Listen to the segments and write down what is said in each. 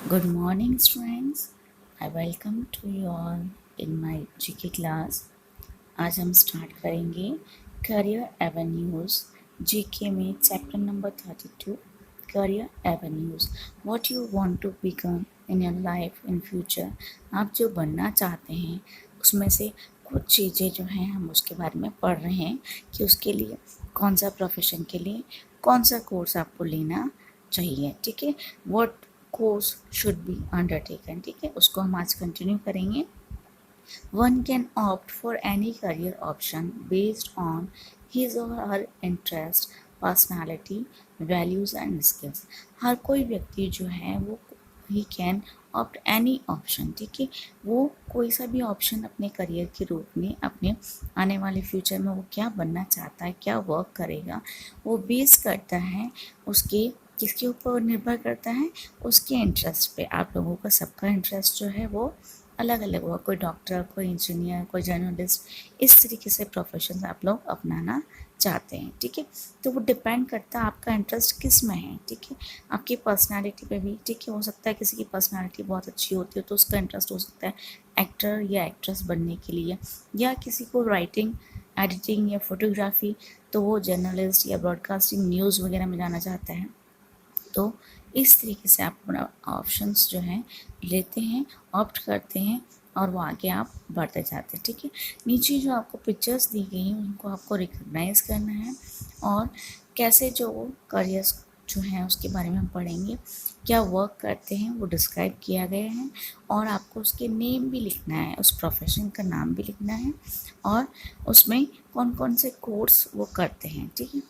Good morning, students. I welcome to you all in my GK class. आज हम start करेंगे career avenues GK में chapter number 32 career avenues what you want to become in your life in future. आप जो बनना चाहते हैं उसमें से कुछ चीज़ें जो हैं हम उसके बारे में पढ़ रहे हैं कि उसके लिए कौन सा प्रोफेशन के लिए कौन सा कोर्स आपको लेना चाहिए। ठीक है, what course should be undertaken. ठीक है, उसको हम आज कंटिन्यू करेंगे। One can opt for any career option based on his or her interest, personality, values and skills. हर कोई व्यक्ति जो है वो he can opt any option. ठीक है, वो कोई सा भी ऑप्शन अपने करियर के रूप में अपने आने वाले फ्यूचर में वो क्या बनना चाहता है, क्या वर्क करेगा, वो बेस करता है उसके किसके ऊपर निर्भर करता है, उसके इंटरेस्ट पे। आप लोगों का सबका इंटरेस्ट जो है वो अलग अलग हुआ, कोई डॉक्टर, कोई इंजीनियर, कोई जर्नलिस्ट, इस तरीके से प्रोफेशन आप लोग अपनाना चाहते हैं। ठीक है, तो वो डिपेंड करता है आपका इंटरेस्ट किस में है। ठीक है, आपकी पर्सनालिटी पे भी। ठीक है, हो सकता है किसी की पर्सनालिटी बहुत अच्छी होती है तो उसका इंटरेस्ट हो सकता है एक्टर या एक्ट्रेस बनने के लिए, या किसी को राइटिंग, एडिटिंग या फोटोग्राफी, तो वो जर्नलिस्ट या ब्रॉडकास्टिंग, न्यूज़ वगैरह में जाना चाहता है। तो इस तरीके से आप अपना ऑप्शंस जो हैं लेते हैं, ऑप्ट करते हैं और वो आगे आप बढ़ते जाते हैं। ठीक है, नीचे जो आपको पिक्चर्स दी गई हैं उनको आपको रिकग्नाइज करना है और कैसे जो करियर्स जो हैं उसके बारे में हम पढ़ेंगे, क्या वर्क करते हैं वो डिस्क्राइब किया गया है और आपको उसके नेम भी लिखना है, उस प्रोफेशन का नाम भी लिखना है और उसमें कौन कौन से कोर्स वो करते हैं। ठीक है,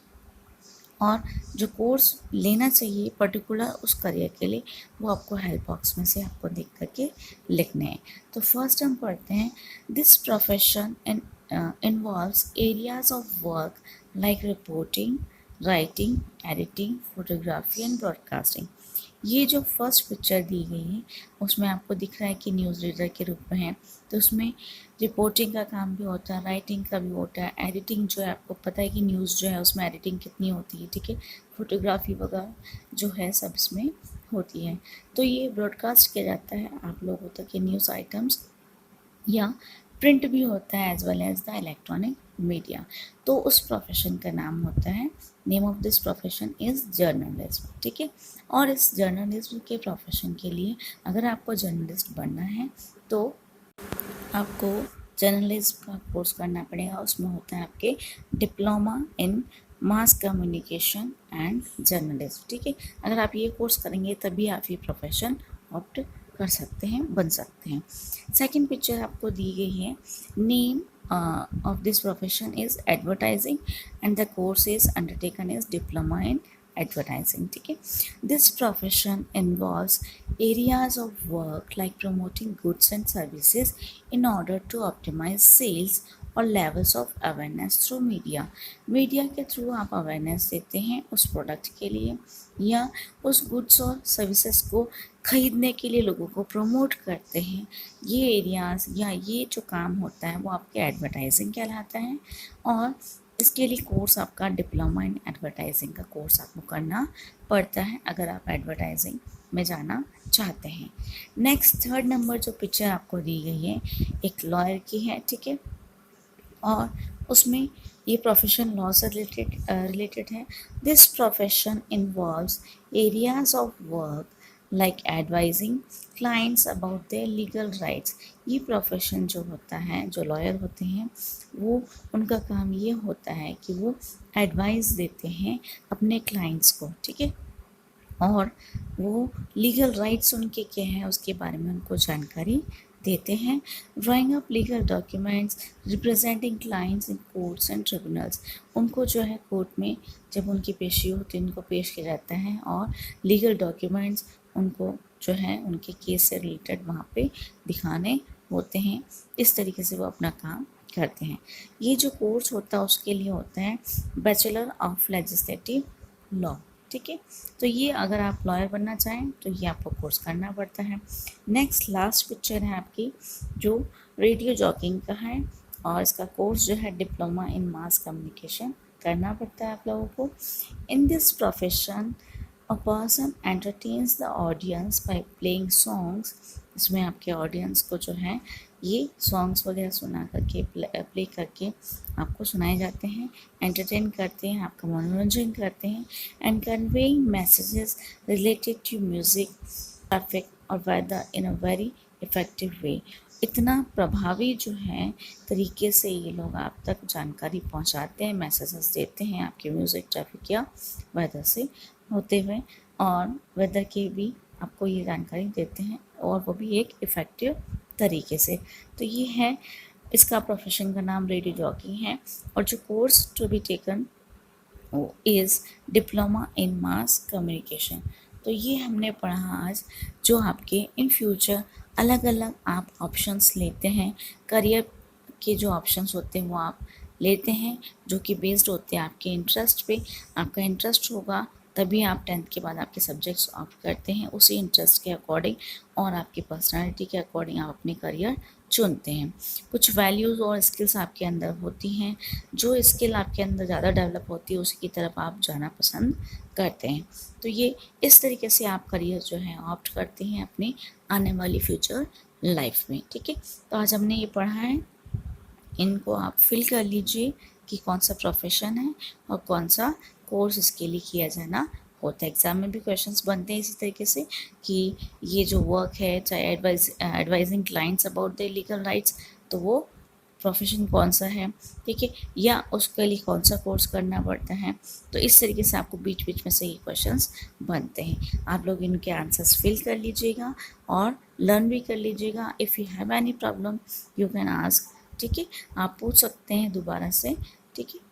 और जो कोर्स लेना चाहिए पर्टिकुलर उस करियर के लिए वो आपको हेल्प बॉक्स में से आपको देख करके लिखने हैं। तो फर्स्ट हम पढ़ते हैं, this profession involves areas of work like reporting, writing, editing, photography and broadcasting. ये जो फर्स्ट पिक्चर दी गई है उसमें आपको दिख रहा है कि न्यूज़ रीडर के रूप में है, तो उसमें रिपोर्टिंग का काम भी होता है, राइटिंग का भी होता है, एडिटिंग जो है आपको पता है कि न्यूज़ जो है उसमें एडिटिंग कितनी होती है। ठीक है, फोटोग्राफी वगैरह जो है सब इसमें होती है। तो ये ब्रॉडकास्ट किया जाता है आप लोगों तक ये न्यूज़ आइटम्स, या प्रिंट भी होता है as well as the electronic media. तो उस प्रोफेशन का नाम होता है, name of this profession is journalism. ठीक है, और इस जर्नलिज्म के प्रोफेशन के लिए अगर आपको जर्नलिस्ट बनना है तो आपको जर्नलिज्म का कोर्स करना पड़ेगा। उसमें होता है आपके diploma in mass communication and journalism. ठीक है, अगर आप ये कोर्स करेंगे तभी आप ये प्रोफेशन ऑप्ट कर सकते हैं, बन सकते हैं। सेकंड पिक्चर आपको दी गई है, name of this profession is advertising and the course is undertaken is diploma in advertising. ठीक है, this profession involves areas of work like promoting goods and services in order to optimize sales और levels of awareness through media. Media के through आप awareness देते हैं उस product के लिए या उस गुड्स और सर्विसेज को खरीदने के लिए लोगों को प्रमोट करते हैं। ये एरियाज या ये जो काम होता है वो आपके एडवर्टाइजिंग कहलाता है और इसके लिए कोर्स आपका डिप्लोमा इन एडवर्टाइजिंग का कोर्स आपको करना पड़ता है अगर आप एडवर्टाइजिंग में जाना चाहते हैं। नेक्स्ट थर्ड नंबर जो पिक्चर आपको दी गई है एक लॉयर की है। ठीक है, और उसमें ये प्रोफेशन लॉ से रिलेटेड है। This profession involves areas of work like advising clients about their legal rights. ये प्रोफेशन जो होता है, जो लॉयर होते हैं वो उनका काम ये होता है कि वो एडवाइस देते हैं अपने क्लाइंट्स को। ठीक है, और वो लीगल राइट्स उनके क्या हैं उसके बारे में उनको जानकारी देते हैं। Drawing up legal documents representing clients in courts and tribunals. उनको जो है कोर्ट में जब उनकी पेशी होती है उनको पेश किया जाता है और लीगल डॉक्यूमेंट्स उनको जो है उनके केस से रिलेटेड वहाँ पे दिखाने होते हैं। इस तरीके से वो अपना काम करते हैं। ये जो कोर्स होता है उसके लिए होता है बैचलर ऑफ लेजिस्लेटिव लॉ। ठीक है, तो ये अगर आप लॉयर बनना चाहें तो ये आपको कोर्स करना पड़ता है। नेक्स्ट लास्ट पिक्चर है आपकी जो रेडियो जॉकिंग का है और इसका कोर्स जो है डिप्लोमा इन मास कम्युनिकेशन करना पड़ता है आप लोगों को। In this profession a person entertains the audience by playing songs, इसमें आपके ऑडियंस को जो है ये सॉन्ग्स वगैरह सुना करके प्ले करके आपको सुनाए जाते हैं, एंटरटेन करते हैं, आपका मनोरंजन करते हैं, and conveying messages related to music perfect और weather in a very effective way. इतना प्रभावी जो है तरीके से ये लोग आप तक जानकारी पहुंचाते हैं, मैसेजेस देते हैं आपके म्यूज़िक ट्रैफिक या वेदर से होते हुए, और वेदर की भी आपको ये जानकारी देते हैं, और वो भी एक इफ़ेक्टिव तरीके से। तो ये है, इसका प्रोफेशन का नाम रेडियो जॉकी है, और जो course to be taken is diploma in mass communication. तो ये हमने पढ़ा आज, जो आपके इन फ्यूचर अलग अलग आप ऑप्शंस लेते हैं, करियर के जो ऑप्शंस होते हैं वो आप लेते हैं, जो कि बेस्ड होते हैं आपके इंटरेस्ट पे। आपका इंटरेस्ट होगा तभी आप 10th के बाद आपके सब्जेक्ट्स ऑप्ट करते हैं, उसी इंटरेस्ट के अकॉर्डिंग और आपकी पर्सनालिटी के अकॉर्डिंग आप अपनी करियर चुनते हैं। कुछ वैल्यूज़ और स्किल्स आपके अंदर होती हैं, जो स्किल आपके अंदर ज़्यादा डेवलप होती है उसी की तरफ आप जाना पसंद करते हैं। तो ये इस तरीके से आप करियर जो है ऑप्ट करते हैं अपनी आने वाली फ्यूचर लाइफ में। ठीक है, तो आज हमने ये पढ़ा है, इनको आप फिल कर लीजिए कि कौन सा प्रोफेशन है और कौन सा कोर्स इसके लिए किया जाना होता है। एग्ज़ाम में भी क्वेश्चंस बनते हैं इसी तरीके से कि ये जो वर्क है, चाहे advising clients about their legal rights, तो वो प्रोफेशन कौन सा है, ठीक है, या उसके लिए कौन सा कोर्स करना पड़ता है। तो इस तरीके से आपको बीच बीच में से ये क्वेश्चंस बनते हैं। आप लोग इनके आंसर्स फिल कर लीजिएगा और लर्न भी कर लीजिएगा। If you have any problem you can ask, ठीक है, आप पूछ सकते हैं दोबारा से, ठीक है।